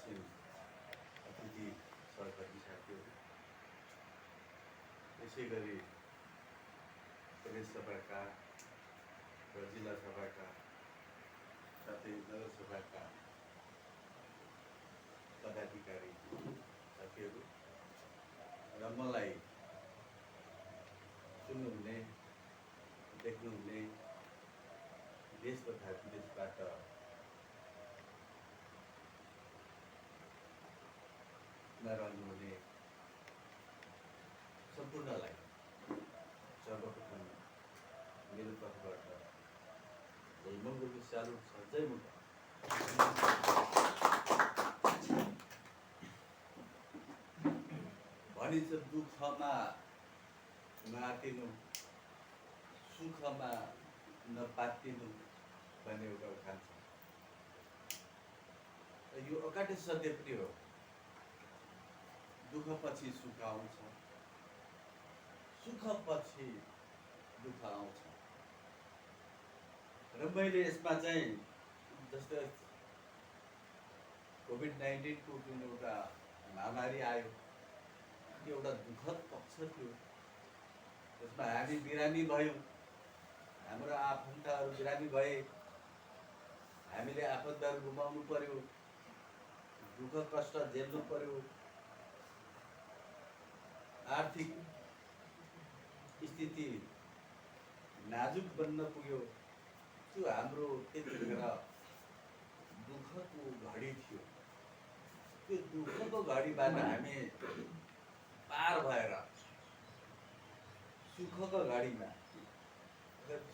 उपस्थित अतिथि सहकर्मी साथीहरू, यसै गरी प्रदेश सभाका र जिल्ला सभाका साथै नगरसभाका पदाधिकारी साथीहरू र मलाई सुन्नुहुने देख्नुहुने देश तथा विदेशबाट रहनुहुने सम्पूर्णलाई सर्वप्रथम मेरो तर्फबाट जयमङ्गलको स्यालुट छ। जयमङ्गल। भनिन्छ दुःखमा नआतिनु, सुखमा नपातिनु भन्ने एउटा उखान छ। यो अकाट्य सत्य पनि हो। दुःखपछि सुख आउँछ, सुखपछि दुःख आउँछ। र मैले यसमा चाहिँ जस्तै कोभिड-19 को जुन एउटा महामारी आयो, एउटा दुःखद पक्ष थियो। त्यसमा हामी बिरामी भयौँ, हाम्रो आफन्तहरू बिरामी भए, हामीले आफन्तहरू गुमाउनु पर्यो, दुःख कष्ट झेल्नु पर्यो, आर्थिक स्थिति नाजुक बन्न पुग्यो। त्यो हाम्रो त्यतिखेर दुःखको घडी थियो। त्यो दुःखको घडीबाट हामी पार भएर सुखको घडीमा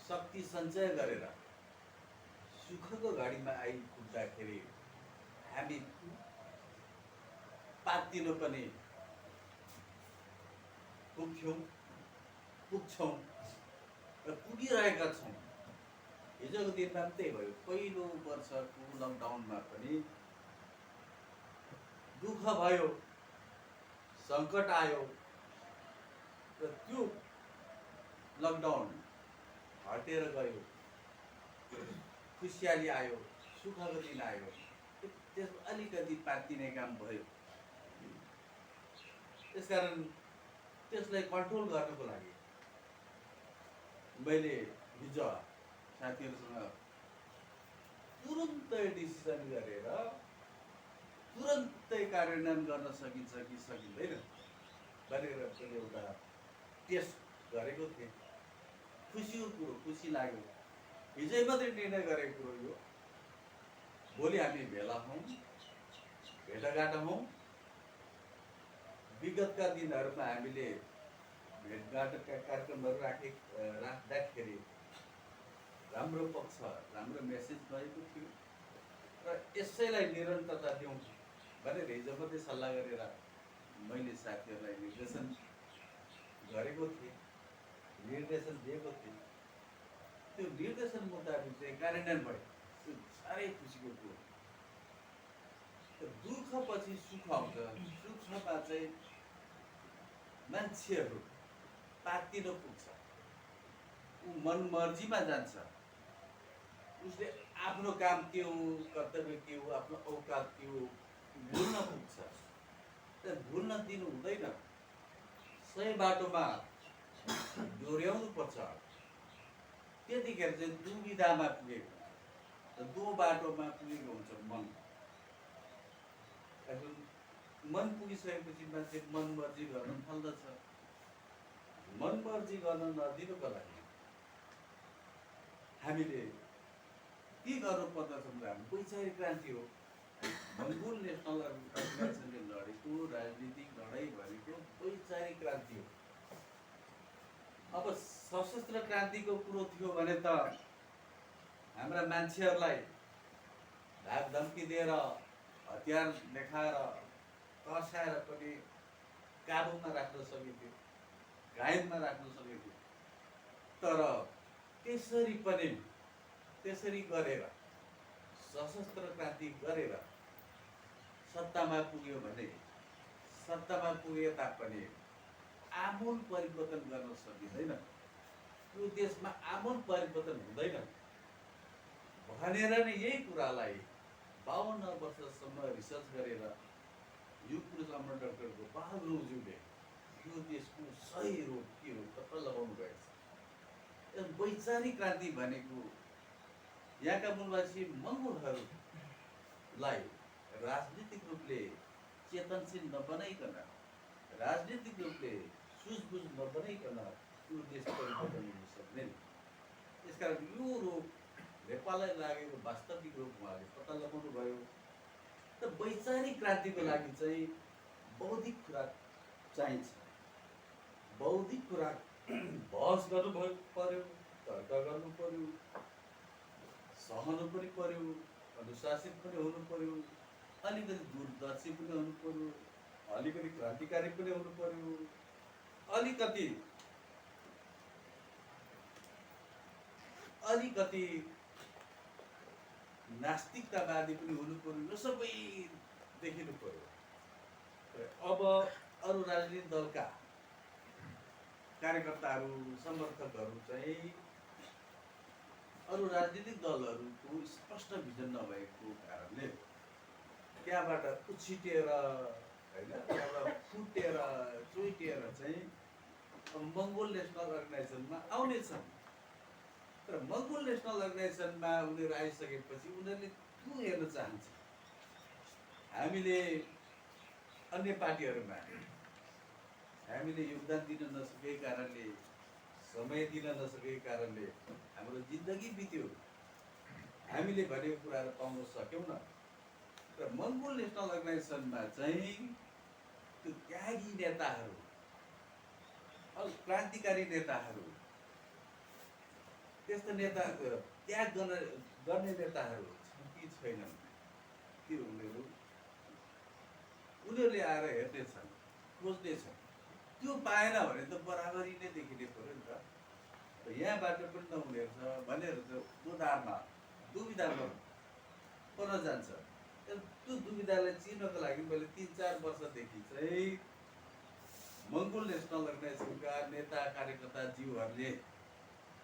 शक्ति सञ्चय गरेर सुखको घडीमा आइपुग्दाखेरि हामी पातिनु पनि पुग्छौँ र पुगिरहेका छौँ। हिजोको दिनमा पनि त्यही भयो। पहिलो वर्षको लकडाउनमा पनि दुःख भयो, सङ्कट आयो, र त्यो लकडाउन हटेर गयो, खुसियाली आयो, सुखको दिन आयो। त्यसमा अलिकति पातिने काम भयो। त्यसकारण त्यसलाई कन्ट्रोल गर्नको लागि मैले हिजो साथीहरूसँग तुरुन्तै डिसिसन गरेर तुरन्तै कार्यान्वयन गर्न सकिन्छ कि सकिँदैन भनेर पनि एउटा टेस्ट गरेको थिएँ। खुसीको कुरो, खुसी लाग्यो। हिजै मात्रै निर्णय गरेको कुरो यो। भोलि हामी भेला हौँ, भेटघाट हौँ। विगतका दिनहरूमा हामीले भेटघाटका कार्यक्रमहरू राख्दाखेरि राम्रो पक्ष, राम्रो मेसेज भएको थियो र यसैलाई निरन्तरता दिउँ भनेर हिजो मात्रै सल्लाह गरेर मैले साथीहरूलाई निर्देशन गरेको थिएँ, निर्देशन दिएको थिएँ। त्यो निर्देशन मुताबिक चाहिँ कार्यान्वयन भयो। त्यो साह्रै खुसीको कुरो। दुःखपछि सुख आउँछ। सुखमा चाहिँ मान्छेहरू पातिन पुग्छ, ऊ मनमर्जीमा जान्छ। उसले आफ्नो काम के हो, कर्तव्य के हो, आफ्नो औकात के हो भुल्न पुग्छ। भुल्न दिनु हुँदैन। सही बाटोमा डोर्याउनु पर्छ। त्यतिखेर चाहिँ दुविधामा पुगेको र दो बाटोमा पुगेको हुन्छ मन। मन पुगिसकेपछि मान्छे मनमर्जी गर्न थाल्दछ। मनमर्जी गर्न नदिनुको लागि हामीले के गर्नुपर्दछ भने हाम्रो वैचारिक क्रान्ति हो। मङ्गोल नेसनल अर्गनाइजेसनले लडेको राजनीतिक लडाइँ भनेको वैचारिक क्रान्ति हो। अब सशस्त्र क्रान्तिको कुरो थियो भने त हाम्रा मान्छेहरूलाई धाक धम्की दिएर, हतियार देखाएर, तर्साएर पनि काबुमा राख्न सकिन्थ्यो, कायममा राख्न सकिन्थ्यो। तर त्यसरी गरेर सशस्त्र क्रान्ति गरेर सत्तामा पुग्यो भने, सत्तामा पुगे तापनि आमूल परिवर्तन गर्न सकिँदैन। यो देशमा आमूल परिवर्तन हुँदैन भनेर नै यही कुरालाई 52 वर्षसम्म रिसर्च गरेर यो कुरो चाहिँ हाम्रो डाक्टर गोपाल गुरुज्यूले यो देशको सही रोग के हो पत्ता लगाउनु भएको छ। वैचारिक क्रान्ति भनेको यहाँका मूलवासी मङ्गोलहरूलाई राजनीतिक रूपले चेतनशील नबनाइकन, राजनीतिक रूपले सुझबुझ नबनाइकन यो देश परिवर्तन हुन सक्दैन। त्यसकारण यो रोग नेपाललाई लागेको वास्तविक रोग उहाँले पत्ता लगाउनु भयो। त वैचारिक क्रान्तिको लागि चाहिँ बौद्धिक खुराक चाहिन्छ। बौद्धिक खुराक बहस गर्नु पर्यो, तर्क गर्नु पर्यो, सहनु पनि पर्यो, अनुशासित पनि हुनु पर्यो, अलिकति दूरदर्शी पनि हुनु पर्यो, अलिकति क्रान्तिकारी पनि हुनु पर्यो, अलिकति नास्तिकतावादी पनि हुनु पर्यो। यो सबै देखिनु पर्यो। अब अरू राजनीतिक दलका कार्यकर्ताहरू, समर्थकहरू चाहिँ अरू राजनीतिक दलहरूको स्पष्ट भिजन नभएको कारणले त्यहाँबाट उछिटेर होइन, त्यहाँबाट फुटेर चुइटेर चाहिँ मङ्गोल नेसनल अर्गनाइजेसनमा आउनेछन्। तर मङ्गोल नेसनल अर्गनाइजेसनमा उनीहरू आइसकेपछि उनीहरूले त्यो हेर्न चाहन्छ। हामीले अन्य पार्टीहरूमा हामीले योगदान दिन नसकेको कारणले, समय दिन नसकेको कारणले हाम्रो जिन्दगी बित्यो, हामीले भनेको कुराहरू पाउन सक्यौँ न। र मङ्गोल नेसनल अर्गनाइजेसनमा चाहिँ त्यो त्यागी नेताहरू, क्रान्तिकारी नेताहरू, त्यस्तो नेता त्याग गर्ने नेताहरू छन् कि छैनन् त्यो उनीहरूले आएर हेर्नेछन्, खोज्नेछन्। त्यो पाएन भने त बराबरी नै देखिने पऱ्यो नि त। यहाँबाट पनि नहुने रहेछ भनेर दुविधामा पर्न जान्छ। त्यो दुविधालाई चिर्नको लागि मैले 3-4 वर्षदेखि चाहिँ मङ्गोल नेसनल अर्गनाइजेसनका नेता कार्यकर्ता जीवहरूले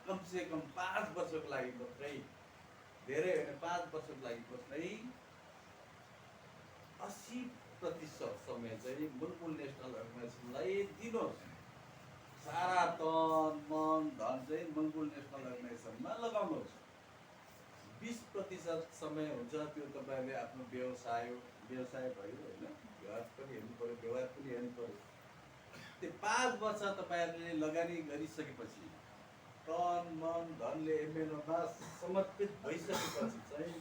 कमसेकम 5 वर्षको लागि मात्रै, धेरै होइन 5 वर्षको लागि मात्रै 80% समय चाहिँ मङ्गोल नेसनल अर्गनाइजेसनलाई दिनुहोस्। सारा तन मन धन चाहिँ मङ्गोल नेसनल अर्गनाइजेसनमा लगाउनुहोस्। 20% समय हुन्छ त्यो तपाईँहरूले आफ्नो व्यवसाय भयो होइन, घर पनि हेर्नु पऱ्यो, व्यवहार पनि हेर्नु पऱ्यो। त्यो 5 वर्ष तपाईँहरूले लगानी गरिसकेपछि, तन मन धनले एमएनओमा समर्पित भइसकेपछि चाहिँ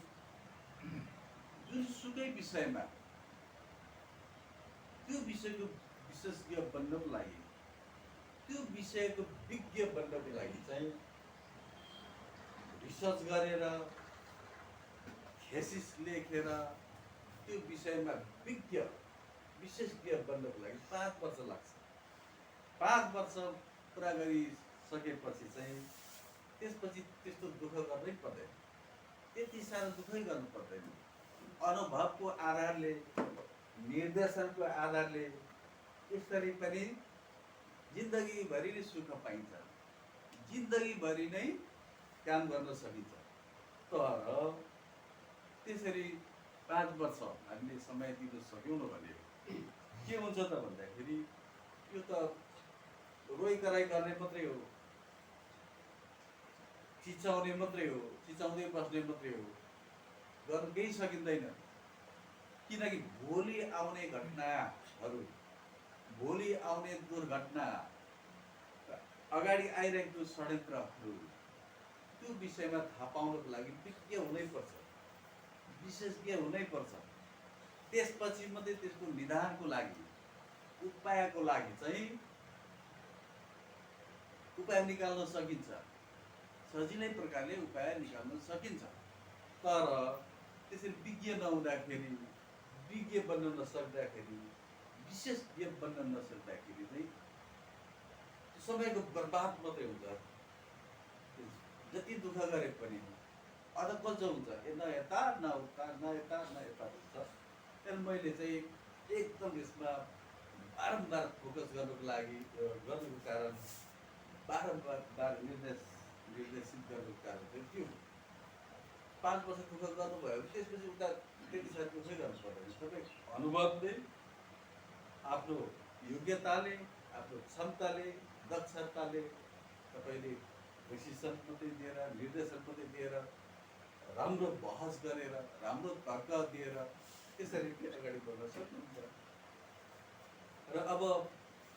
जुनसुकै विषयमा त्यो विषयको विशेषज्ञ बन्नको लागि, त्यो विषयको विज्ञ बन्नको लागि चाहिँ रिसर्च गरेर, थेसिस लेखेर त्यो विषयमा विशेषज्ञ बन्नको लागि 5 वर्ष लाग्छ। 5 वर्ष पुरा गरिसकेपछि चाहिँ त्यसपछि त्यस्तो दुःख गर्नै पर्दैन, त्यति साह्रो दुःखै गर्नु पर्दैन। अनुभवको आधारले, निर्देशनको आधारले यसरी पनि जिन्दगीभरि नै सुख पाइन्छ, जिन्दगीभरि नै काम गर्न सकिन्छ। तर त्यसरी 5 वर्ष हामीले समय दिन सक्यौँ भने के हुन्छ त भन्दाखेरि यो त रोइ कराइ गर्ने मात्रै हो, चिचाउने मात्रै हो, चिचाउँदै बस्ने मात्रै हो, गर्नु केही सकिँदैन। किनकि भोलि आउने घटनाहरू, भोलि आउने दुर्घटना, अगाडि आइरहेको षड्यन्त्रहरू, त्यो विषयमा थाहा पाउनको लागि विज्ञ हुनैपर्छ, विशेषज्ञ हुनैपर्छ। त्यसपछि मात्रै त्यसको निदानको लागि, उपायको लागि चाहिँ उपाय निकाल्न सकिन्छ, सजिलै प्रकारले उपाय निकाल्न सकिन्छ। तर त्यसरी विज्ञ नहुँदाखेरि, विज्ञ बन्न नसक्दाखेरि, विशेषज्ञ बन्न नसक्दाखेरि चाहिँ समयको बर्बाद मात्रै हुन्छ। जति दुःख गरे पनि अधकल्चो हुन्छ, न यता न उता, न यता न यता हुन्छ। त्यहाँदेखि मैले चाहिँ एकदम यसमा बारम्बार फोकस गर्नुको कारण, बारम्बार निर्देशित गर्नुको कारण चाहिँ त्यो 5 वर्ष दुःख गर्नुभयो। त्यसपछि उता त्यति साह्रो चाहिँ गर्नु पर्दैन। तपाईँ अनुभवले, आफ्नो योग्यताले, आफ्नो क्षमताले, दक्षताले तपाईँले डिसिसन मात्रै दिएर, निर्देशन मात्रै दिएर, राम्रो बहस गरेर, राम्रो तर्क दिएर त्यसरी नै अगाडि बढ्न सक्नुहुन्छ। र अब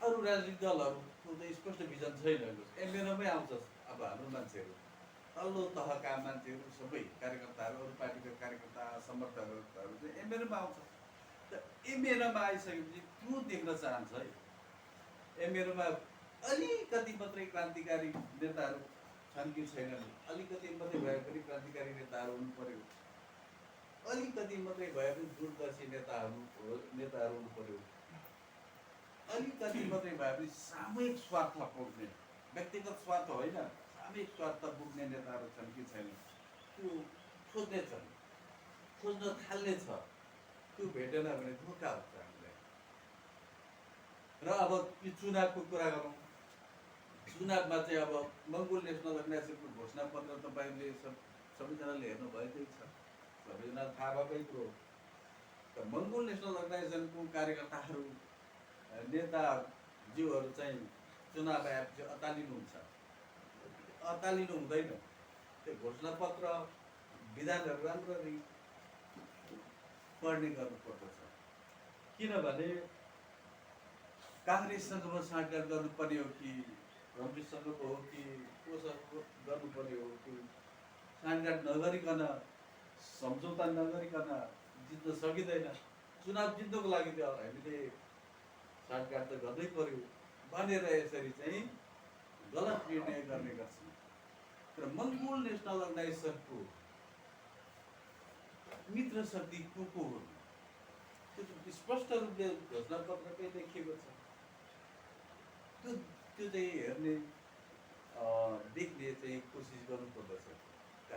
अरू राजनीतिक दलहरूको त स्पष्ट भिजन छैन। एमएनएमै आउँछ अब हाम्रो मान्छेहरू, तल्लो तहका मान्छेहरू, सबै कार्यकर्ताहरू, अरू पार्टीका कार्यकर्ता समर्थकहरू चाहिँ एमएनएमा आउँछ। त एमएनएमा आइसकेपछि त्यो देख्न चाहन्छ है। एमएनएमा अलिकति मात्रै क्रान्तिकारी नेताहरू छन् कि छैनन्, अलिकति मात्रै भए पनि क्रान्तिकारी नेताहरू हुनु पर्यो, अलिकति मात्रै भए पनि दूरदर्शी नेताहरू हुनु पर्यो, अलिकति मात्रै भए पनि सामूहिक स्वार्थ पुग्ने, व्यक्तिगत स्वार्थ होइन, सामूहिक स्वार्थ पुग्ने नेताहरू छन् कि छैनन्, त्यो खोज्नेछन्, खोज्न थाल्ने छ। त्यो भेटेन भने धोका हुन्छ हामीलाई। र अब यो चुनावको कुरा गरौँ। चुनावमा चाहिँ अब मङ्गोल नेसनल अर्गनाइजेसनको घोषणा पत्र तपाईँले सबैजनाले हेर्नुभएकै छ, सबैजनालाई थाहा भएकै कुरो हो। त मङ्गोल नेसनल अर्गनाइजेसनको कार्यकर्ताहरू, नेताज्यूहरू चाहिँ चुनाव आएपछि अतालिनुहुन्छ। अतालिनु हुँदैन। त्यो घोषणा पत्र, विधानहरू राम्ररी पढ्ने गर्नुपर्दछ। किनभने काङ्ग्रेससँग साँठगाँठ गर्नुपर्ने हो कि कम्युनिस्टसँगको हो कि कोसँग गर्नुपर्ने हो कि साँठगाँठ नगरिकन, सम्झौता नगरिकन जित्न सकिँदैन। चुनाव जित्नको लागि त हामीले साँठगाँठ त गर्नै पर्यो भनेर यसरी चाहिँ गलत निर्णय गर्ने गर्छन्। तर मङ्गोल नेसनल अर्गनाइजेसनको मित्र शक्ति को हुन् त्यो स्पष्ट रूपले घोषणा पत्रकै लेखिएको छ। त्यो चाहिँ हेर्ने, देख्ने चाहिँ कोसिस गर्नुपर्दछ।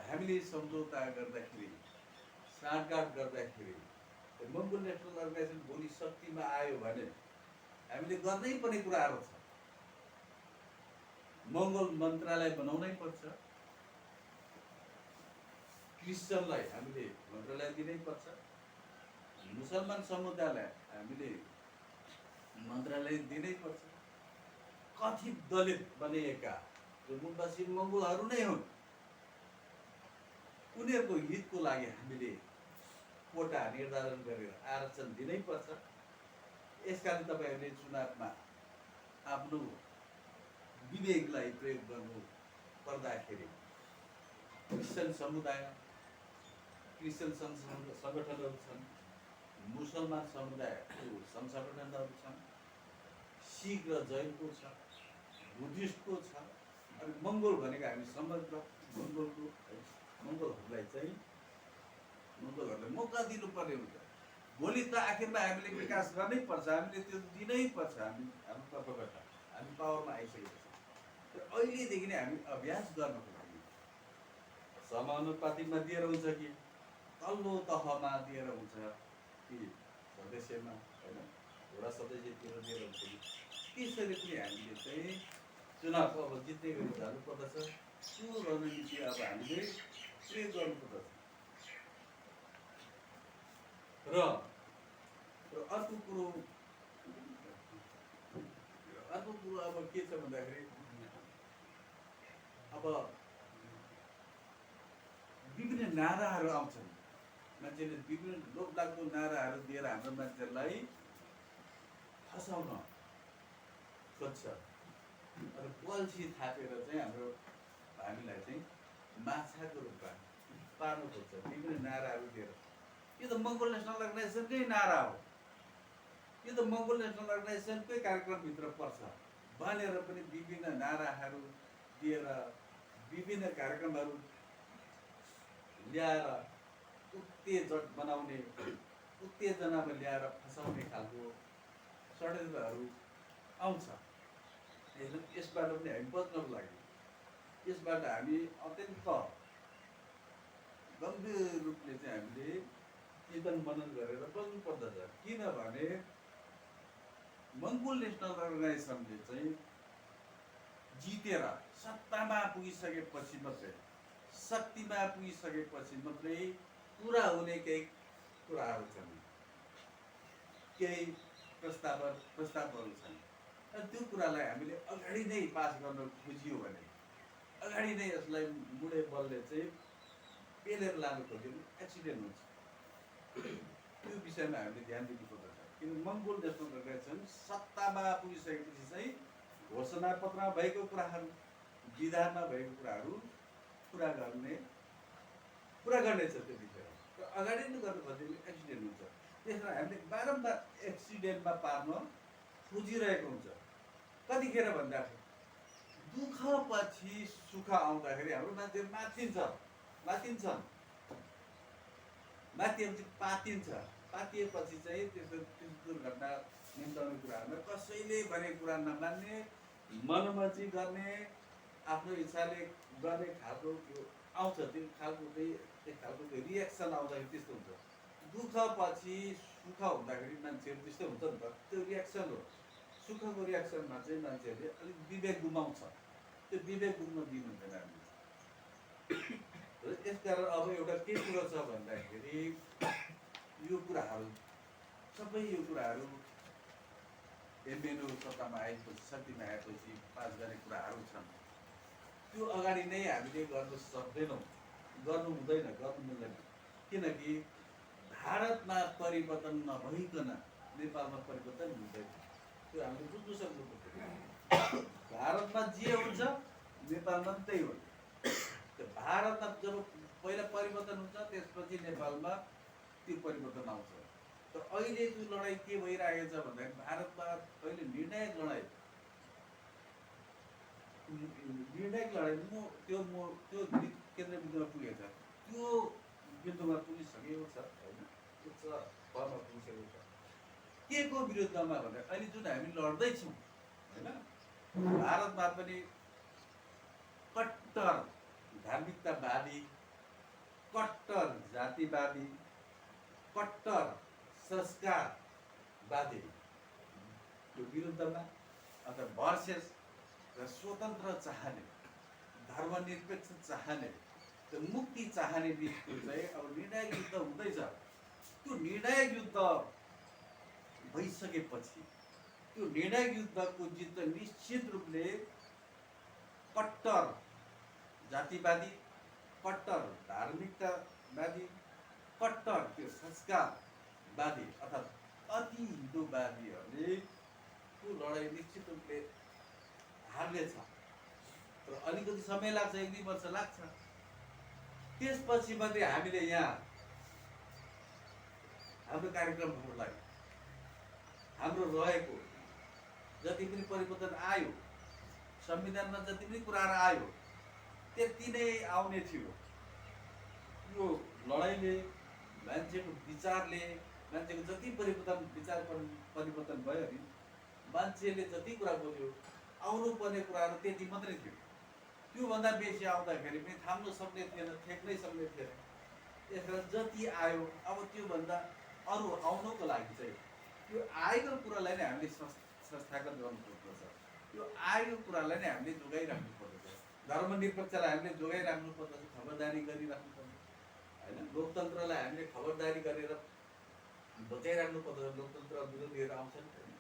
हामीले सम्झौता गर्दाखेरि, साँठगाँठ गर्दाखेरि मङ्गोल नेसनल अर्गनाइजेसन भोलि शक्तिमा आयो भने हामीले गर्नै पर्ने कुराहरू छ। मङ्गोल मन्त्रालय बनाउनै पर्छ, क्रिस्चियनलाई हामीले मन्त्रालय दिनै पर्छ, मुसलमान समुदायलाई हामीले मन्त्रालय दिनै पर्छ। कथित दलित बनिएका जो मूलवासी मङ्गोलहरू नै हुन्, उनीहरूको हितको लागि हामीले कोटा निर्धारण गरेर आरक्षण दिनै पर्छ। यसकारण तपाईँहरूले चुनावमा आफ्नो विवेकलाई प्रयोग गर्नु पर्दाखेरि क्रिस्चियन समुदाय, क्रिस्चियन सङ्गठनहरू छन्, मुसलमान समुदायको सङ्घ सङ्गठनहरू छन्, सिख र जैनको छ, बुद्धिस्टको छ। अनि मङ्गोल भनेको हामी समग्र मङ्गोलहरूलाई चाहिँ मङ्गोलहरूलाई मौका दिनुपर्ने हुन्छ। भोलि त आखिरमा हामीले विकास गर्नै पर्छ, हामीले त्यो दिनै पर्छ। हाम्रो तर्फबाट हामी पावरमा आइसकेको छ। र अहिलेदेखि नै हामी अभ्यास गर्नको लागि समानुपातिकमा दिएर हुन्छ कि तल्लो तहमा दिएर हुन्छ कि सदस्यमा, होइन, वडा सदस्यतिर दिएर हुन्छ कि त्यसरी पनि हामीले चाहिँ चुनाव अब जित्ने गरी जानुपर्दछ। त्यो रणनीति अब हामीले प्रयोग गर्नुपर्दछ। र अर्को कुरो अब के छ भन्दाखेरि अब विभिन्न नाराहरू आउँछन्। मान्छेले विभिन्न लोभलाग्दो नाराहरू दिएर हाम्रो मान्छेहरूलाई फसाउन खोज्छ। र बल्छी थापेर चाहिँ हामीलाई चाहिँ माछाको रूपमा पार्नु खोज्छ विभिन्न नाराहरू दिएर। यो त मङ्गोल नेसनल अर्गनाइजेसनकै नारा हो, यो त मङ्गोल नेसनल अर्गनाइजेसनकै कार्यक्रमभित्र पर्छ भनेर पनि विभिन्न नाराहरू दिएर, विभिन्न कार्यक्रमहरू ल्याएर उत्तेजक बनाउने, उत्तेजनामा ल्याएर फसाउने खालको षड्यन्त्रहरू आउँछ। यसबाट पनि हामी बच्नको लागि, यसबाट हामी अत्यन्त गम्भीर रूपले चाहिँ हामीले चिन्तन मनन गरेर बस्नुपर्दछ। किनभने मङ्गोल नेसनल अर्गनाइजेसनले चाहिँ जितेर सत्तामा पुगिसकेपछि मात्रै, शक्तिमा पुगिसकेपछि मात्रै पुरा हुने केही कुराहरू छन्, केही प्रस्तावहरू छन्। र त्यो कुरालाई हामीले अगाडि नै पास गर्न खोजियो भने, अगाडि नै यसलाई मुडे बलले चाहिँ पेलेर लानु खोज्यो भने एक्सिडेन्ट हुन्छ। त्यो विषयमा हामीले ध्यान दिनुपर्दछ। किन मङ्गोल देशमा गएका छन्, सत्तामा पुगिसकेपछि चाहिँ घोषणापत्रमा भएको कुराहरू, विधानमा भएको कुराहरू पुरा गर्नेछ त्यो विषय। र अगाडि नै गर्नु खोज्यो भने एक्सिडेन्ट हुन्छ। त्यसमा हामीले बारम्बार एक्सिडेन्टमा पार्न खोजिरहेको हुन्छ। कतिखेर भन्दाखेरि दुःख पछि सुख आउँदाखेरि हाम्रो मान्छेहरू माथिन्छन्, माथिएपछि पातिन्छ। पातिएपछि चाहिँ त्यस्तो दुर्घटना निम्ताउने कुराहरूमा कसैले भनेको कुरा नमान्ने, मनमर्जी गर्ने, आफ्नो इच्छाले गर्ने खालको त्यो आउँछ। त्यो खालको चाहिँ एक खालको त्यो रिएक्सन आउँदाखेरि त्यस्तो हुन्छ। दुःख पछि सुख हुँदाखेरि मान्छेहरू त्यस्तो हुन्छ नि त, त्यो रिएक्सन हो। सुखको रिएक्सनमा चाहिँ मान्छेहरूले अलिक विवेक गुमाउँछ। त्यो विवेक गुम्न दिनु हुँदैन हामीले। यसकारण अब एउटा के कुरो छ भन्दाखेरि यो कुराहरू सबै यो कुराहरू एमएनओ सत्तामा आएपछि, शक्तिमा आएपछि पास गर्ने कुराहरू छन्। त्यो अगाडि नै हामीले गर्न सक्दैनौँ, गर्नु हुँदैन, गर्नु मिल्दैन। किनकि भारतमा परिवर्तन नभइकन नेपालमा परिवर्तन हुँदैन। त्यो हामीले बुझ्नु सक्नुपर्छ। भारतमा जे हुन्छ नेपालमा पनि त्यही हो। त्यो भारतमा जब पहिला परिवर्तन हुन्छ त्यसपछि नेपालमा त्यो परिवर्तन आउँछ। तर अहिले त्यो लडाइँ के भइरहेको छ भन्दाखेरि भारतमा अहिले निर्णायक लडाइँ त्यो केन्द्र बिन्दुमा पुगेको छ। त्यो बिन्दुमा पुगिसकेको छ होइन, उच्च पदमा पुगिसकेको छ। के को विरुद्धमा भन्दा अहिले जुन हामी लड्दैछौँ होइन, भारतमा पनि कट्टर धार्मिकतावादी, कट्टर जातिवादी, कट्टर संस्कारवादीको विरुद्धमा अथवा भर्सेस र स्वतन्त्र चाहने, धर्मनिरपेक्ष चाहने, त्यो मुक्ति चाहने बिचको चाहिँ अब निर्णायक युद्ध हुँदैछ। त्यो निर्णायक युद्ध भइसकेपछि त्यो निर्णायक युद्धको जित निश्चित रूपले कट्टर जातिवादी, कट्टर धार्मिकतावादी, कट्टर त्यो संस्कारवादी अर्थात् अति हिन्दूवादीहरूले त्यो लडाइँ निश्चित रूपले हार्नेछ। र अलिकति समय लाग्छ, 1-2 वर्ष लाग्छ। त्यसपछि मात्रै हामीले यहाँ हाम्रो कार्यक्रमहरूलाई, हाम्रो रहेको जति पनि परिवर्तन आयो, संविधानमा जति पनि कुराहरू आयो त्यति नै आउने थियो। यो लडाइँले, मान्छेको विचारले, मान्छेको जति विचार परिवर्तन भयो नि, मान्छेले जति कुरा बोल्यो, आउनुपर्ने कुराहरू त्यति मात्रै थियो। त्योभन्दा बेसी आउँदाखेरि पनि थाम्न सक्ने थिएन, ठेक्नै सक्ने थिएन। त्यसकारण जति आयो अब त्योभन्दा अरू आउनको लागि चाहिँ त्यो आएको कुरालाई नै हामीले संस्थागत गर्नुपर्दछ। त्यो आएको कुरालाई नै हामीले जोगाइराख्नु पर्दछ। धर्मनिरपेक्षलाई हामीले जोगाइराख्नु पर्दछ, खबरदारी गरिराख्नु पर्छ होइन। लोकतन्त्रलाई हामीले खबरदारी गरेर बचाइराख्नु पर्दछ। लोकतन्त्र विरोधीहरू आउँछन् होइन।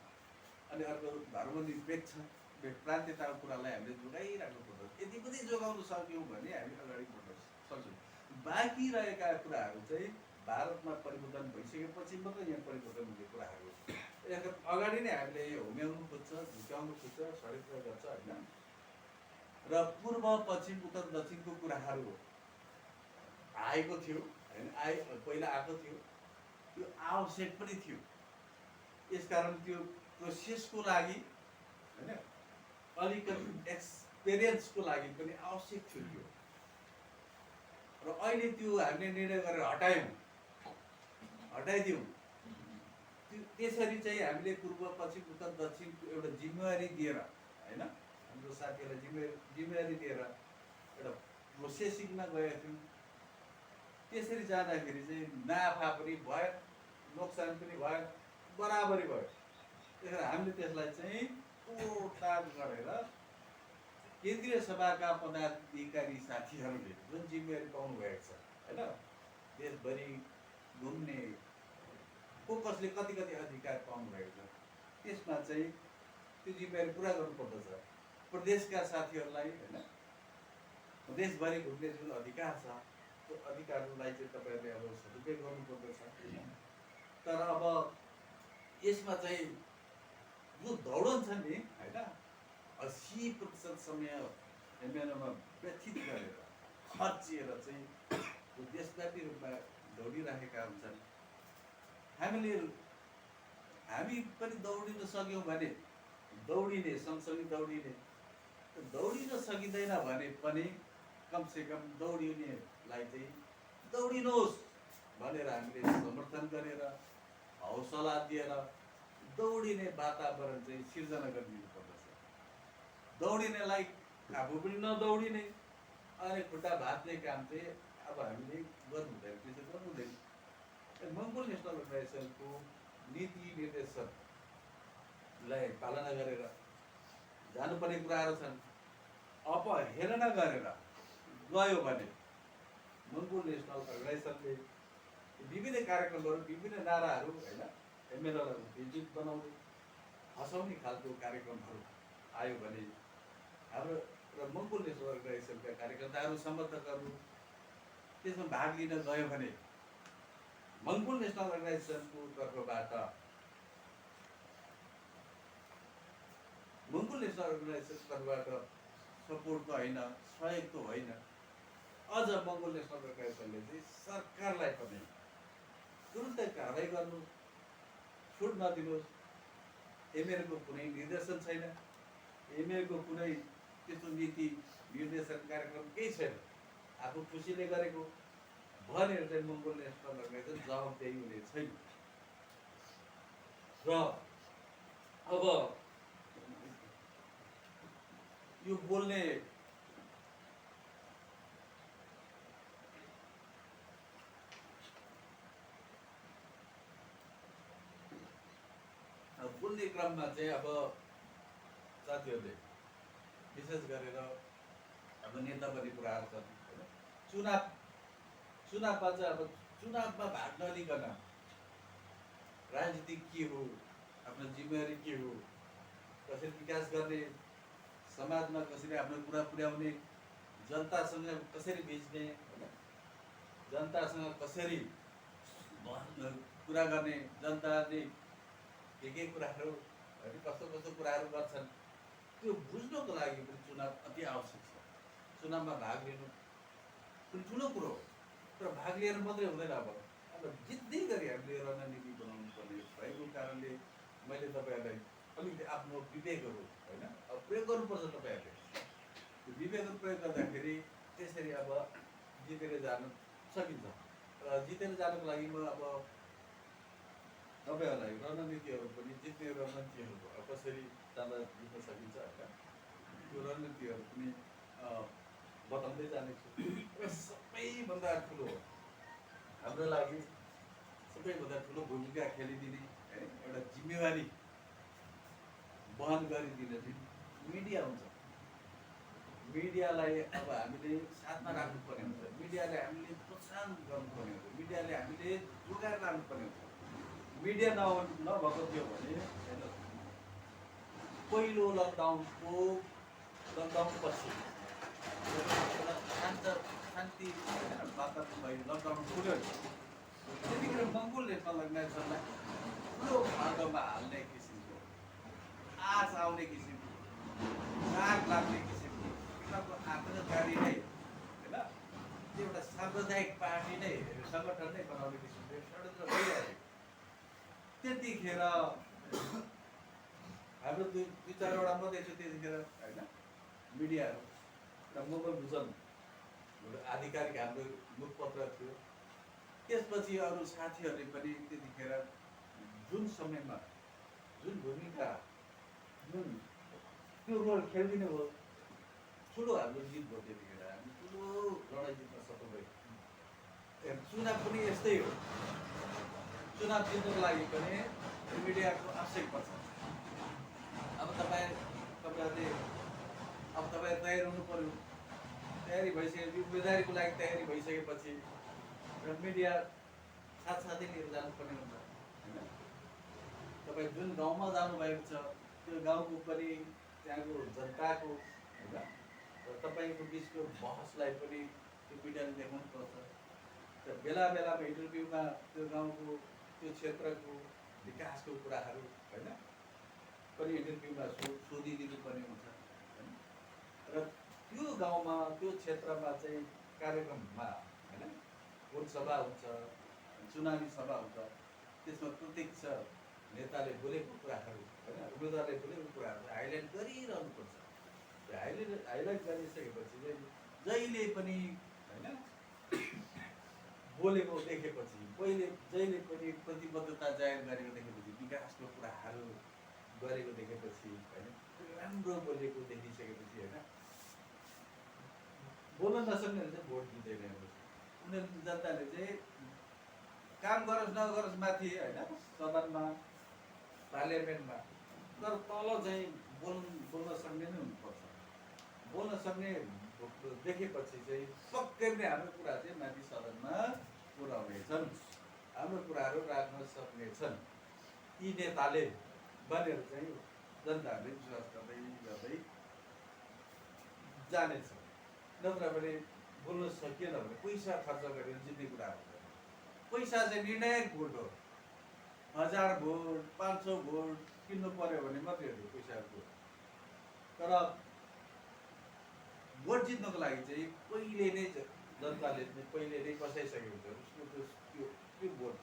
अनि अर्को धर्मनिरपेक्ष प्रान्तीयताको कुरालाई हामीले जोगाइराख्नु पर्दछ। यति पनि जोगाउन सक्यौँ भने हामी अगाडि बढ्न सक्छौँ। बाँकी रहेका कुराहरू चाहिँ भारतमा परिवर्तन भइसकेपछि मात्रै यहाँ परिवर्तन हुने कुराहरू अगाडि नै हामीले होम्याउनु खोज्छ, झुक्याउनु खोज्छ, षड्यन्त्र गर्छ होइन। र पूर्व पश्चिम उत्तर दक्षिणको कुराहरू आएको थियो होइन, पहिला आएको थियो। त्यो आवश्यक पनि थियो। यसकारण त्यो प्रोसेसको लागि होइन, अलिकति एक्सपिरियन्सको लागि पनि आवश्यक थियो त्यो। र अहिले त्यो हामीले निर्णय गरेर हटाइदिउँ। त्यसरी चाहिँ हामीले पूर्व पश्चिम उत्तर दक्षिणको एउटा जिम्मेवारी दिएर होइन, हाम्रो साथीहरूलाई जिम्मेवारी दिएर एउटा प्रोसेसिङमा गएका थियौँ। त्यसरी जाँदाखेरि चाहिँ नाफा पनि भयो, नोक्सान पनि भयो, बराबरी भयो। त्यसरी हामीले त्यसलाई चाहिँ तोडताड गरेर केन्द्रीय सभाका पदाधिकारी साथीहरूले जुन जिम्मेवारी पाउनु भएको छ होइन, देशभरि घुम्ने, को कसले कति कति अधिकार पाउनुभएको छ त्यसमा चाहिँ त्यो जिम्मेवारी पुरा गर्नुपर्दछ। प्रदेशका साथीहरूलाई होइन देशभरि घुम्ने जुन अधिकार छ त्यो अधिकारलाई चाहिँ तपाईँहरूले अब सदुपयोग गर्नुपर्दछ। तर अब यसमा चाहिँ जो दौडन छ नि होइन 80% समय एमएनओमा व्यथित गरेर खर्चिएर चाहिँ यो देशव्यापी रूपमा दौडिरहेका हुन्छन्। हामी पनि दौडिन सक्यौँ भने दौडिने सँगसँगै दौडिन सकिँदैन भने पनि कमसेकम दौडिनेलाई चाहिँ दौडिनुहोस् भनेर हामीले समर्थन गरेर हौसला दिएर दौडिने वातावरण चाहिँ सिर्जना गरिदिनु पर्दछ। दौडिनेलाई आफू पनि नदौडिने अनि खुट्टा भाँच्ने काम चाहिँ अब हामीले गर्नु हुँदैन, त्यसो गर्नु हुँदैन। मङ्गोल नेसनल अर्गनाइजेसनको नीति निर्देशकलाई पालना गरेर जानुपर्ने कुराहरू छन्। अपहेलना गरेर गयो भने मङ्गोल नेसनल अर्गनाइजेसनले विभिन्न कार्यक्रमहरू विभिन्न नाराहरू होइन एमएलएलाई बेइज्जत बनाउने हँसाउने खालको कार्यक्रमहरू आयो भने हाम्रो र मङ्गोल नेसनल अर्गनाइजेसनका कार्यकर्ताहरू समर्थकहरू त्यसमा भाग लिन गयो भने मङ्गोल नेसनल अर्गनाइजेसनको तर्फबाट मङ्गोल नेसनल अर्गनाइजेसनको तर्फबाट सपोर्ट त होइन, सहयोग त होइन, अझ मङ्गोल नेसनल अर्गनाइजेसनले चाहिँ सरकारलाई पनि तुरुन्तै कारवाही गर्नु, छुट नदिनुहोस्। एमएलएको कुनै निर्देशन छैन, एमएलएको कुनै त्यस्तो नीति निर्देशन कार्यक्रम केही छैन, आफू खुसीले गरेको भनेर चाहिँ मङ्गोल नेसनल अर्गनाइजेसन जवाबदेही हुने छैन। र अब यो बोल्ने क्रममा चाहिँ अब साथीहरूले विशेष गरेर अब नेता बन्ने कुराहरू छन् होइन। चुनावमा चाहिँ अब चुनावमा भाग नलिकन राजनीति के हो, आफ्नो जिम्मेवारी के हो, कसरी विकास गर्ने, समाजमा कसरी आफ्नो कुरा पुर्याउने, जनतासँग कसरी बेच्ने, जनतासँग कसरी कुरा गर्ने, जनताले के कुराहरू होइन कस्तो कस्तो कुराहरू गर्छन् त्यो बुझ्नको लागि पनि चुनाव अति आवश्यक छ। चुनावमा भाग लिनु पनि ठुलो कुरो हो, तर भाग लिएर मात्रै हुँदैन। अब जित्दै गरी हामीले रणनीति बनाउनु पर्ने भएको कारणले मैले तपाईँहरूलाई अलिकति आफ्नो विवेकहरू होइन अब प्रयोग गर्नुपर्छ। तपाईँहरूले त्यो विवेकहरू प्रयोग गर्दाखेरि त्यसरी अब जितेर जान सकिन्छ। र जितेर जानको लागि म अब तपाईँहरूलाई रणनीतिहरू पनि जित्ने रणनीतिहरू कसरी जाँदा जित्न सकिन्छ होइन त्यो रणनीतिहरू पनि बताउँदै जानेछु। र सबैभन्दा ठुलो हाम्रो लागि सबैभन्दा ठुलो भूमिका खेलिदिने है एउटा जिम्मेवारी वहन गरिदिने चाहिँ मिडिया हुन्छ। मिडियालाई अब हामीले साथमा राख्नुपर्ने हुन्छ, मिडियाले हामीले प्रोत्साहन गर्नुपर्ने हुन्छ, मिडियाले हामीले जोगाएर लानुपर्ने हुन्छ। मिडिया नभएको थियो भने पहिलो लकडाउनपछि शान्ति वातावरण भयो, लकडाउन खुल्यो त्यतिखेर मङ्गोल नेसनल अर्गनाइजेसनलाई ठुलो भागमा हाल्ने किसिमको आश आउने किसिमको राग लाग्ने किसिमको उनीहरूको आक्रमणकारी नै होइन त्यो एउटा साम्प्रदायिक पार्टी नै सङ्गठन नै बनाउने किसिमको षड्यन्त्र भइरहेको। त्यतिखेर हाम्रो दुई चारवटा मात्रै छ त्यतिखेर होइन मिडियाहरू र मङ्गोल भुजन आधिकारिक हाम्रो मुखपत्र थियो। त्यसपछि अरू साथीहरूले पनि त्यतिखेर जुन समयमा जुन भूमिका जुन त्यो रोल खेलिदिनु भयो ठुलो हाम्रो जित भयो। त्यतिखेर हामी ठुलो लडाइँ जित्न सफल भयो। चुनाव पनि यस्तै हो, चुनाव जित्नको लागि पनि मिडियाको आवश्यक पर्छ। अब तपाईँहरूले अब तपाईँ तयार हुनु पर्यो। तयारी भइसकेपछि उम्मेदवारीको लागि तयारी भइसकेपछि र मिडिया साथसाथै लिएर जानुपर्ने हुन्छ होइन। तपाईँ जुन गाउँमा जानुभएको छ त्यो गाउँको पनि त्यहाँको जनताको होइन र तपाईँको बिचको बहसलाई पनि त्यो मिडियाले देखाउनुपर्छ। र बेला बेलामा इन्टरभ्यूमा त्यो गाउँको त्यो क्षेत्रको विकासको कुराहरू होइन पनि इन्टरभ्यूमा सोधिदिनु पर्ने हुन्छ होइन। र त्यो गाउँमा त्यो क्षेत्रमा चाहिँ कार्यक्रममा होइन भोटसभा हुन्छ, चुनावी सभा हुन्छ, त्यसमा प्रत्यक्ष नेताले बोलेको कुराहरू होइन उम्मेदवारले बोलेको कुराहरू हाइलाइट गरिरहनुपर्छ। त्यो हाइलाइट गरिसकेपछि चाहिँ जहिले पनि होइन बोलेको देखेपछि जहिले पनि प्रतिबद्धता जाहेर गरेको देखेपछि विकासको कुराहरू गरेको देखेपछि होइन राम्रो बोलेको देखिसकेपछि होइन बोल्न नसक्नेहरू चाहिँ भोट दिँदैन। उनीहरू जनताले चाहिँ काम गरोस् नगरोस् माथि होइन सदनमा पार्लियामेन्टमा तर तल चाहिँ बोल्न सक्ने नै हुनुपर्छ। बोल्न सक्ने देखेपछि चाहिँ पक्कै पनि हाम्रो कुरा चाहिँ माथि सदनमा पुर्याउनेछन्, हाम्रो कुराहरू राख्न सक्नेछन् यी नेताले भनेर चाहिँ जनताहरूले विश्वास गर्दै गर्दै जानेछ। नत्र भने बोल्न सकिएन भने पैसा खर्च गरेर जित्ने कुरा हुन्छ। पैसा चाहिँ निर्णायक भोट हो। 1000 भोट 500 भोट किन्नु पर्यो भने मात्रै हो पैसाको। तर भोट जित्नको लागि चाहिँ पहिले नै जनताले पहिले नै बसाइसकेको हुन्छ उसको त्यो भोट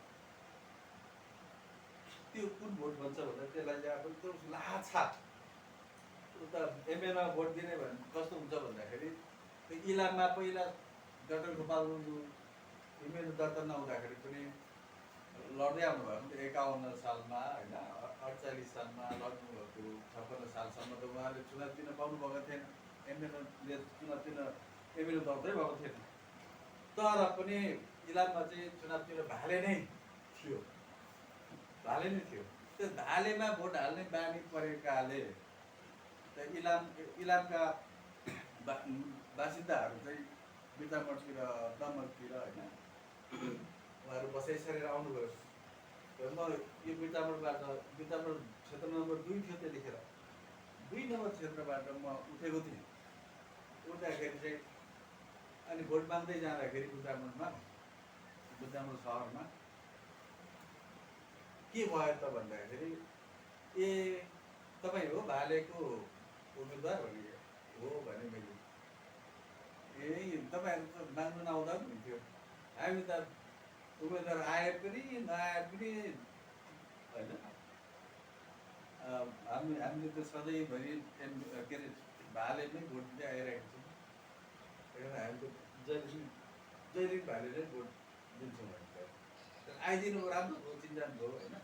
त्यो कुन भोट भन्छ भन्दा त्यसलाई चाहिँ अब त्यो लाछाप उता एमएलमा भोट दिने भने कस्तो हुन्छ भन्दाखेरि त्यो इलाममा पहिला डाक्टर गोपाल गुरुङ इमेल दर्ता नहुँदाखेरि पनि लड्दै आउनुभयो। 51 सालमा होइन 48 सालमा लड्नुभएको 56 सालसम्म त उहाँले चुनाव दिन पाउनु भएको थिएन। एमएलएले चुनाव दिन एमएलए दर्तै भएको थिएन। तर पनि इलाममा चाहिँ चुनाव दिन भाले नै थियो। त्यो भालेमा भोट हाल्ने बानी परेकाले इलामका बासिन्दाहरू चाहिँ बिर्तामोडतिर दमकतिर होइन उहाँहरू बसाइसकेर आउनुभयो। म यो बिर्तामोडबाट बिर्तामोड क्षेत्र नम्बर 2 थियो त्यतिखेर 2 नम्बर क्षेत्रबाट म उठेको थिएँ। उठ्दाखेरि चाहिँ अनि भोट माग्दै जाँदाखेरि बिर्तामोड सहरमा के भयो त भन्दाखेरि ए तपाईँ हो भालेको उम्मेदवार भने हो भने मैले ए तपाईँहरू त माग्नु नआउँदा पनि हुन्थ्यो। हामी त उम्मेदवार आए पनि नआए पनि होइन हामीले त सधैँभरि के अरे भालेमै भोट दिँदै आइरहेको छौँ। हामी त जहिले भाले नै भोट दिन्छौँ भने आइदिनु राम्रो हो चिन्ता भयो होइन।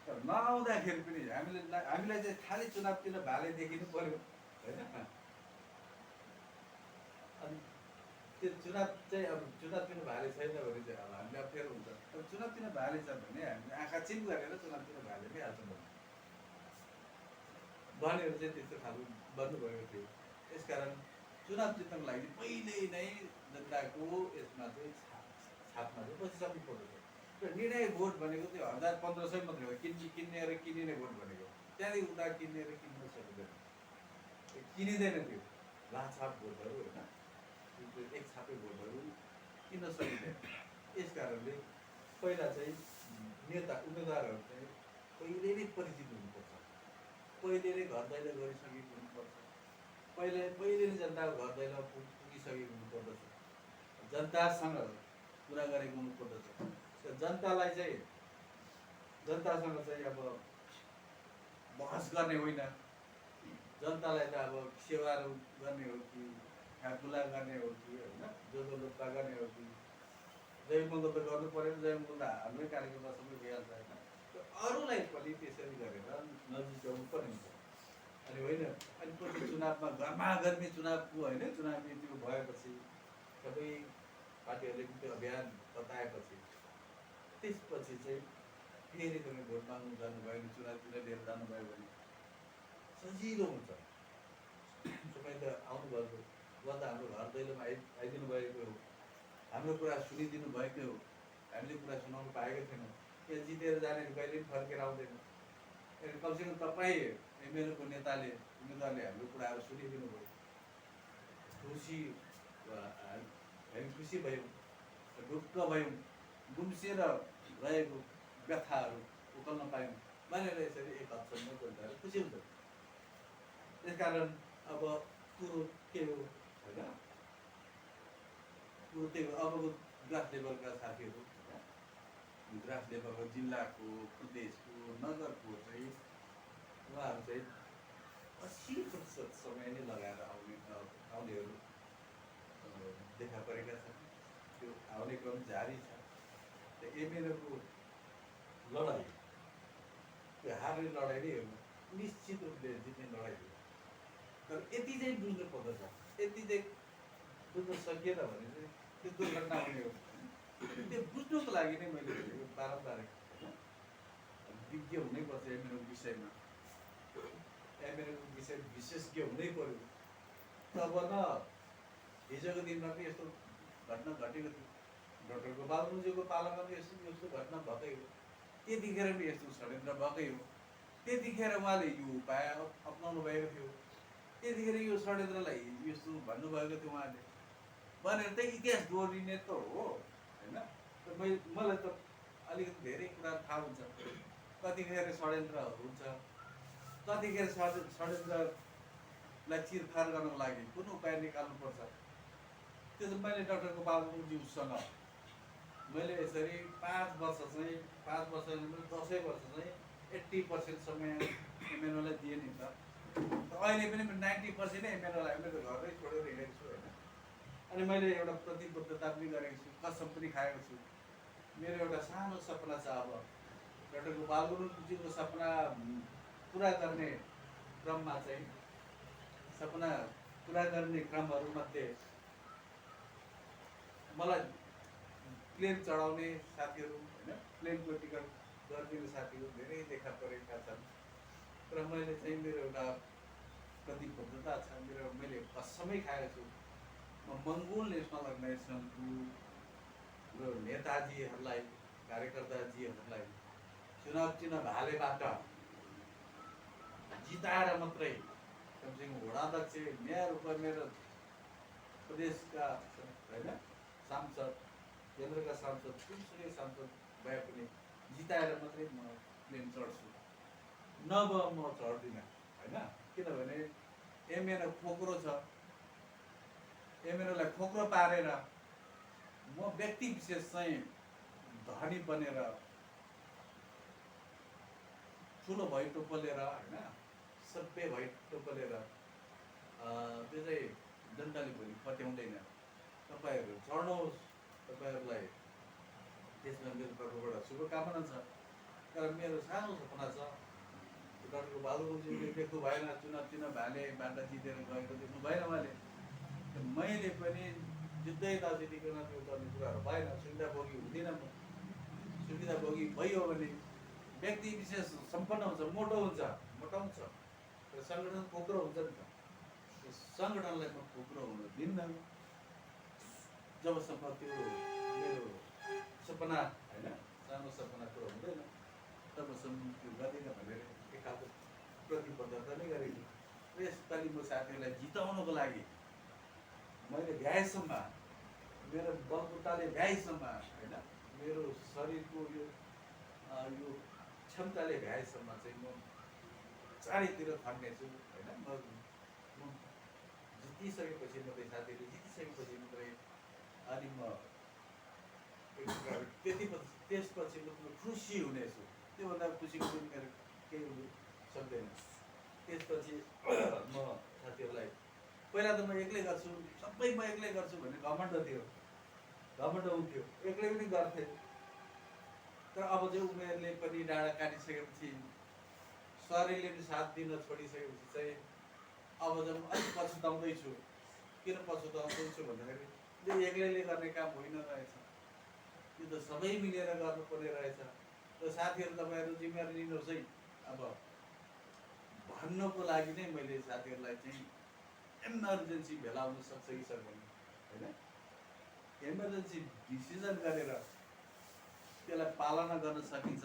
तर नआउँदाखेरि पनि हामीलाई चाहिँ खालि चुनावतिर भाले देखिनु पर्यो होइन। अनि त्यो चुनाव चाहिँ अब चुनावतिर भाले छैन भने चाहिँ अब हामीले अप्ठ्यारो हुन्छ। तर चुनावतिर भाले छ भने हामीले आँखा चिम गरेर चुनावतिर भालेमै हाल्छौँ भनेर चाहिँ त्यस्तो खालको बन्नुभएको थियो। त्यसकारण चुनाव जित्नको लागि पहिले नै जनताको यसमा चाहिँ छापमा चाहिँ बसिसक्नु पर्दछ। र निर्णय भोट भनेको त्यो 1000-1500 मात्रै हो। किन्ने र किनिने भोट भनेको त्यहाँदेखि उता किन्ने र किन्न सकिँदैन, किनिँदैन। त्यो लाछाप भोटहरू होइन एक छापे भोटहरू किन्न सकिँदैन। यस कारणले पहिला चाहिँ उम्मेदवारहरू चाहिँ पहिले नै परिचित हुनुपर्छ, पहिले नै घर दैलो गरिसकेको हुनुपर्छ, पहिले नै जनताको घर दैलो पुगिसकेको हुनुपर्दछ, जनतासँग कुरा गरेको हुनुपर्दछ। जनतासँग चाहिँ अब बहस गर्ने होइन। जनतालाई त अब सेवाहरू गर्ने हो कि खाकुला गर्ने हो कि होइन जोलोप्पा गर्ने हो कि जयमङ्गल त गर्नु पऱ्यो। जयमङ्गल त हाम्रै कार्यक्रममा सबै भइहाल्छ होइन। अरूलाई पनि त्यसरी गरेर नजिकाउनु पर्ने हुन्छ। अनि होइन अनि पछि चुनावमा गर्मागर्मी चुनावको होइन चुनाव नीतिको भएपछि सबै पार्टीहरूले त्यो अभियान बताएपछि त्यसपछि चाहिँ फेरि तपाईँ भोट माग्नु जानुभयो भने चुनावतिर लिएर जानुभयो भने सजिलो हुन्छ। तपाईँ त आउनुभएको उहाँ त हाम्रो घर दैलोमा आइदिनु भएको हो, हाम्रो कुरा सुनिदिनु भएकै हो। हामीले कुरा सुनाउनु पाएको थिएनौँ। यहाँ जितेर जाने कहिले पनि फर्केर आउँदैन। कमसेकम तपाईँ एमएलएको नेताले उम्मेदवारले हाम्रो कुराहरू सुनिदिनु भयो, खुसी हामी खुसी भयौँ, ढुक्क भयौँ, गुम्सिएर रहेको व्यथाहरू उकाल्न पायौँ भनेर यसरी एक हदसम्म जनताहरू खुसी हुन्छ। त्यसकारण अब कुरो के हो होइन, कुरो त्यही हो। अबको ग्रास लेभलका साथीहरू होइन, ग्रास लेभलको जिल्लाको, प्रदेशको, नगरको चाहिँ उहाँहरू चाहिँ 80% समय नै लगाएर आउनेहरू देखा परेका छन्। त्यो आउने क्रम जारी छ। त्यो एमएलएको लडाइँ, त्यो हार्ने लडाइँ नै हो, निश्चित रूपले जित्ने लडाइँ हो। तर यति चाहिँ बुझ्नु पर्दछ, यति चाहिँ बुझ्न सकिएन भने चाहिँ त्यो दुर्घटना हुने हो। त्यो बुझ्नुको लागि नै मैले भनेको बारम्बार होइन, विज्ञ हुनैपर्छ एमएलएको विषयमा, एमएलएको विषय विशेषज्ञ हुनै पर्यो। तब न हिजोको दिनमा पनि यस्तो घटना घटेको थियो, डाक्टर गोपाल गुरुङज्यूको पालामा पनि यस्तो घटना भएकै हो, त्यतिखेर पनि यस्तो षड्यन्त्र भएकै हो। त्यतिखेर उहाँले यो उपाय अप्नाउनु भएको थियो, त्यतिखेर यो षड्यन्त्रलाई यस्तो भन्नुभएको थियो उहाँले भनेर चाहिँ इतिहास दोहोरिने त हो होइन। मलाई त अलिकति धेरै कुरा थाहा हुन्छ, कतिखेर षड्यन्त्रहरू हुन्छ, कतिखेर षड्यन्त्रलाई चिरफार गर्नको लागि कुन उपाय निकाल्नुपर्छ। त्यो त मैले डाक्टर गोपाल गुरुङज्यूसँग मैले यसरी 5 वर्ष चाहिँ 10 वर्ष चाहिँ 80% समय एमएलओलाई दिएँ नि त। अहिले पनि 90% नै एमएलओलाई मैले घरै छोडेर हिँडेको छु होइन। अनि मैले एउटा प्रतिबद्धता पनि गरेको छु, कसम पनि खाएको छु। मेरो एउटा सानो सपना छ, अब डाक्टर गोपाल गुरुङज्यूको सपना पुरा गर्ने क्रममा चाहिँ, सपना पुरा गर्ने क्रमहरूमध्ये मलाई प्लेन चढाउने साथीहरू होइन, प्लेनको टिकट गरिदिने साथीहरू धेरै देखा परेका छन्। तर मैले चाहिँ मेरो एउटा प्रतिबद्धता छ, मैले कसमै खाएको छु, म मङ्गोल नेसनल अर्गनाइजेसनको नेताजीहरूलाई, कार्यकर्ताजीहरूलाई चुनाव चिन्ह भालेबाट जिताएर मात्रै कमसेकम वडाध्यक्ष, मेयर, उपमेयर, प्रदेशका होइन सांसद, केन्द्रका सांसद, जुनसुकै सांसद भए पनि जिताएर मात्रै म प्लेन चढ्छु, नभए म चढ्दिनँ होइन। किनभने एमएलए खोक्रो छ, एमएलएलाई खोक्रो पारेर म व्यक्ति विशेष चाहिँ धनी बनेर ठुलो भई टोपलेर होइन, सभ्य भई टोपलेर त्यो चाहिँ जनताले भोलि पत्याउँदैन। तपाईँहरू चढ्नुहोस्, तपाईँहरूलाई त्यसमा मेरो तर्फबाट शुभकामना छ। तर मेरो सानो सपना छ, डाक्टर गोपाल गुरुङज्यूले देख्नु भएन, चुनाव चिन्ह भालेबाट जितेर गएको देख्नु भएन उहाँले। मैले पनि जित्दै नजितिकन त्यो गर्ने कुराहरू भएन, सुविधाभोगी हुँदिनँ म। सुविधाभोगी भइयो भने व्यक्ति विशेष सम्पन्न हुन्छ, मोटो हुन्छ, मोटाउँछ, र सङ्गठन खोक्रो हुन्छ नि त। त्यो सङ्गठनलाई म खोक्रो हुन दिन्न जबसम्म त्यो मेरो सपना होइन, सानो सपना पुरा हुँदैन तबसम्म त्यो गर्दिनँ भनेर एक खालको प्रतिबद्धता नै गरेको। यसपालि म साथीहरूलाई जिताउनको लागि मैले भ्याएसम्म, मेरो बलबुताले भ्याएसम्म होइन, मेरो शरीरको यो क्षमताले भ्याएसम्म चाहिँ म चारैतिर खट्नेछु होइन। म जितिसकेपछि मात्रै, साथीहरूले जितिसकेपछि मात्रै अनि म त्यसपछि म खुसी हुनेछु। त्योभन्दा खुसीको पनि मेरो केही हुनु सक्दैन। त्यसपछि म साथीहरूलाई पहिला त म एक्लै गर्छु, सबै म एक्लै गर्छु भन्ने घमण्ड थियो, घमण्ड हुन्थ्यो, एक्लै पनि गर्थेँ। तर अब चाहिँ उमेरले पनि डाँडा काटिसकेपछि, शरीरले पनि साथ दिन छोडिसकेपछि चाहिँ अब जब अलिक पछुताउँदैछु। किन पछुताउँदैछु भन्दाखेरि यो एक्लैले गर्ने काम होइन रहेछ, यो त सबै मिलेर गर्नुपर्ने रहेछ। र साथीहरू तपाईँहरू जिम्मेवारी लिनुहोस् है। अब भन्नको लागि नै मैले साथीहरूलाई चाहिँ इमर्जेन्सी भेलाउन सक्छ कि सक्दैन होइन, इमर्जेन्सी डिसिजन गरेर त्यसलाई पालना गर्न सकिन्छ